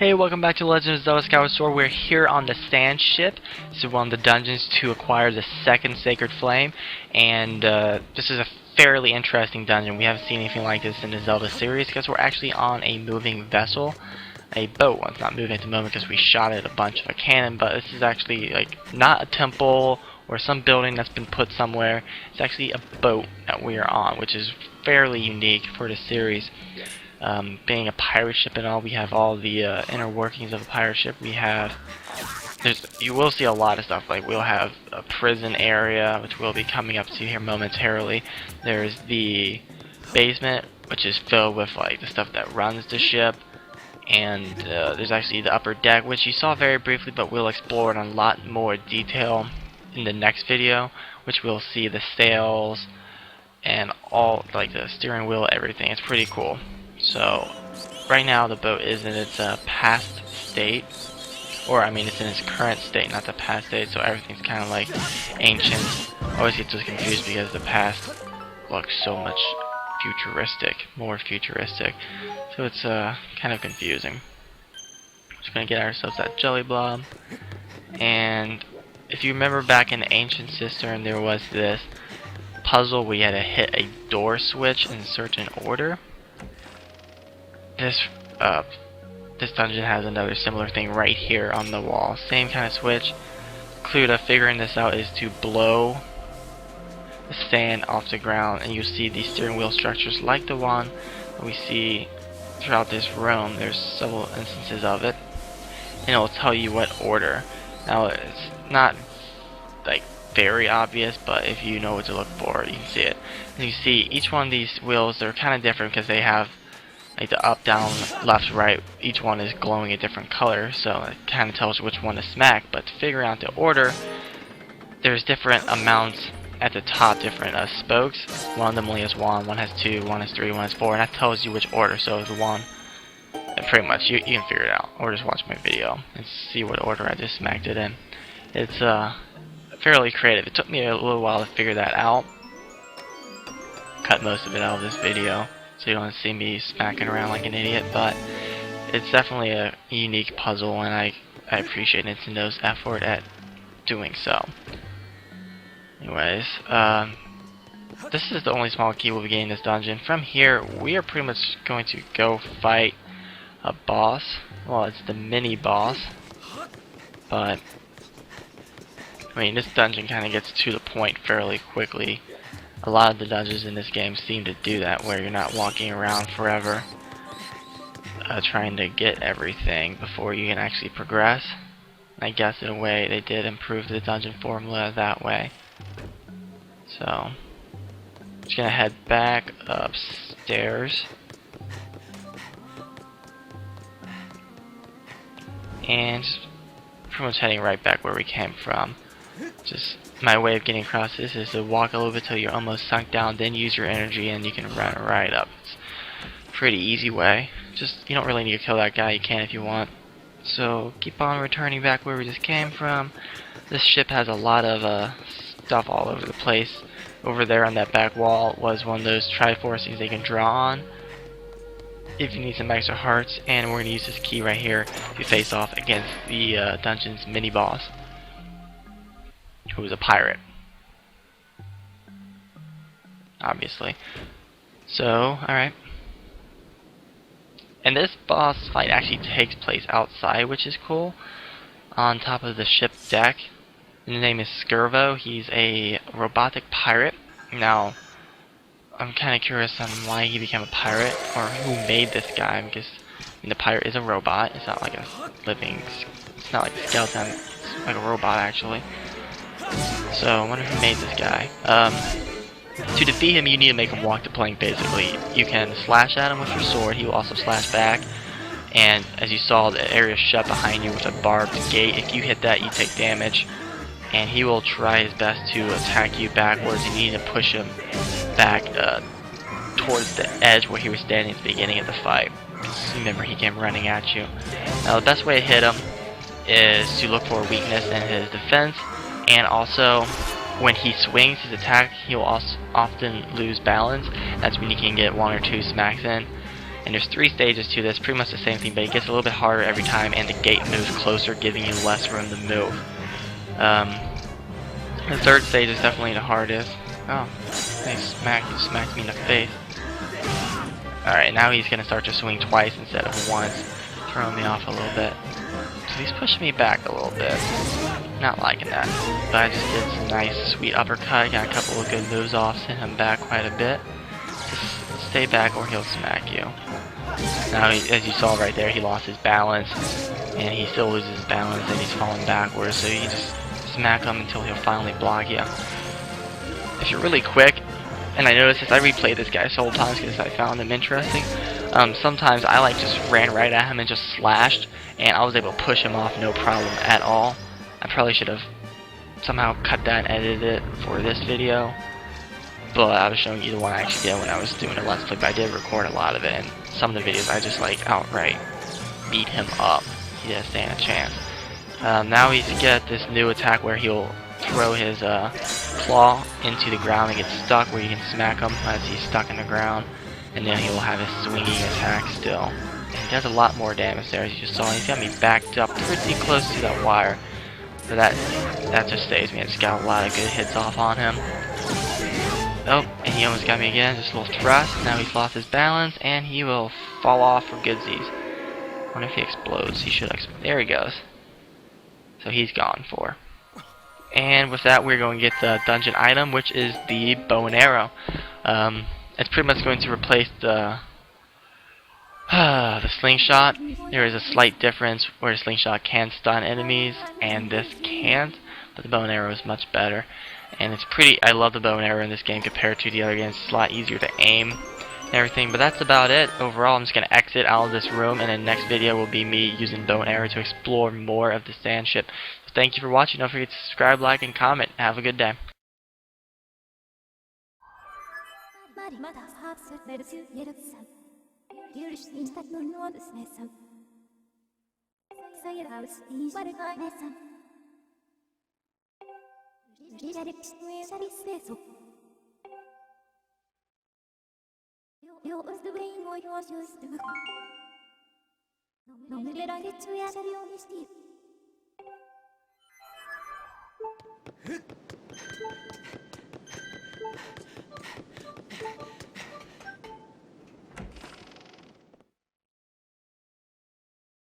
Hey, welcome back to Legend of Zelda Skyward Sword. We're here on the Sand Ship. This is one of the dungeons to acquire the second Sacred Flame, and this is a fairly interesting dungeon. We haven't seen anything like this in the Zelda series because we're actually on a moving vessel, a boat. Well, it's not moving at the moment because we shot at a bunch of a cannon, but this is actually like not a temple or some building that's been put somewhere. It's actually a boat that we are on, which is fairly unique for the series. Being a pirate ship and all, we have all the inner workings of a pirate ship. You will see a lot of stuff. Like we'll have a prison area, which we'll be coming up to here momentarily. There's the basement, which is filled with like the stuff that runs the ship, and there's actually the upper deck, which you saw very briefly, but we'll explore in a lot more detail in the next video, which we'll see the sails and all like the steering wheel, everything. It's pretty cool. So right now the boat is in its past state, or I mean it's in its current state, not the past state, so everything's kind of like ancient. I always get just confused because the past looks so much more futuristic, so it's kind of confusing. Just gonna get ourselves that jelly blob, and if you remember back in the Ancient Cistern, there was this puzzle where you had to hit a door switch in a certain order. This dungeon has another similar thing right here on the wall. Same kind of switch. Clue to figuring this out is to blow the sand off the ground, and you'll see these steering wheel structures like the one that we see throughout this room. There's several instances of it, and it will tell you what order. Now it's not like very obvious, but if you know what to look for, you can see it. And you see each one of these wheels, they're kind of different because they have like the up, down, left, right. Each one is glowing a different color, so it kind of tells you which one to smack. But to figure out the order, there's different amounts at the top, different spokes. One of them only has one has two, one has three, one has four, and that tells you which order. So the one, pretty much, you can figure it out, or just watch my video and see what order I just smacked it in. It's fairly creative. It took me a little while to figure that out. Cut most of it out of this video, so you don't see me smacking around like an idiot, but it's definitely a unique puzzle, and I appreciate Nintendo's effort at doing so. Anyways, this is the only small key we'll be getting in this dungeon. From here, we are pretty much going to go fight a boss. Well, it's the mini boss, but I mean, this dungeon kind of gets to the point fairly quickly. A lot of the dungeons in this game seem to do that, where you're not walking around forever trying to get everything before you can actually progress. I guess in a way they did improve the dungeon formula that way. So I'm just gonna head back upstairs, and just pretty much heading right back where we came from. Just my way of getting across this is to walk a little bit till you're almost sunk down, then use your energy and you can run right up. It's a pretty easy way. Just, you don't really need to kill that guy, you can if you want. So keep on returning back where we just came from. This ship has a lot of stuff all over the place. Over there on that back wall was one of those Triforce things they can draw on if you need some extra hearts, and we're going to use this key right here to face off against the dungeon's mini boss, who is a pirate, obviously. So, alright. And this boss fight actually takes place outside, which is cool, on top of the ship deck. And his name is Scervo. He's a robotic pirate. Now, I'm kind of curious on why he became a pirate, or who made this guy, because I mean, the pirate is a robot. It's not like a living, it's not like a skeleton, it's like a robot actually. So I wonder who made this guy. To defeat him, you need to make him walk the plank, basically. You can slash at him with your sword, he will also slash back. And as you saw, the area shut behind you with a barbed gate. If you hit that, you take damage. And he will try his best to attack you backwards, and you need to push him back towards the edge where he was standing at the beginning of the fight. Remember, he came running at you. Now the best way to hit him is to look for a weakness in his defense, and also when he swings his attack, he'll also often lose balance. That's when you can get one or two smacks in. And there's 3 stages to this, pretty much the same thing, but it gets a little bit harder every time, and the gate moves closer, giving you less room to move. The 3rd stage is definitely the hardest. Oh, he smacked me in the face. Alright, now he's gonna start to swing twice instead of once, throwing me off a little bit. So he's pushing me back a little bit. Not liking that. But I just did some nice sweet uppercut, got a couple of good moves off, sent him back quite a bit. Just stay back or he'll smack you. Now, as you saw right there, he lost his balance, and he still loses his balance, and he's falling backwards, so you just smack him until he'll finally block you. If you're really quick, and I noticed this, I replayed this guy several times because I found him interesting. Sometimes I just ran right at him and just slashed, and I was able to push him off no problem at all. I probably should have somehow cut that and edited it for this video, but I was showing you the one I actually did when I was doing a Let's Play, but I did record a lot of it, and some of the videos I just outright beat him up. He didn't stand a chance. Now he's got this new attack where he'll throw his claw into the ground and get stuck, where you can smack him as he's stuck in the ground, and then he'll have his swinging attack still. And he does a lot more damage there, as you just saw. He's got me backed up pretty close to that wire, but that just saves me. I just got a lot of good hits off on him. Oh, and he almost got me again, just a little thrust. Now he's lost his balance, and he will fall off for goodsies. I wonder if he explodes. He should explode. There he goes. So he's gone for. And with that, we're going to get the dungeon item, which is the bow and arrow. It's pretty much going to replace the slingshot. There is a slight difference where the slingshot can stun enemies, and this can't, but the bow and arrow is much better. And it's I love the bow and arrow in this game compared to the other games. It's a lot easier to aim and everything, but that's about it. Overall, I'm just going to exit out of this room, and the next video will be me using bow and arrow to explore more of the sand ship. So thank you for watching. Don't forget to subscribe, like, and comment. Have a good day.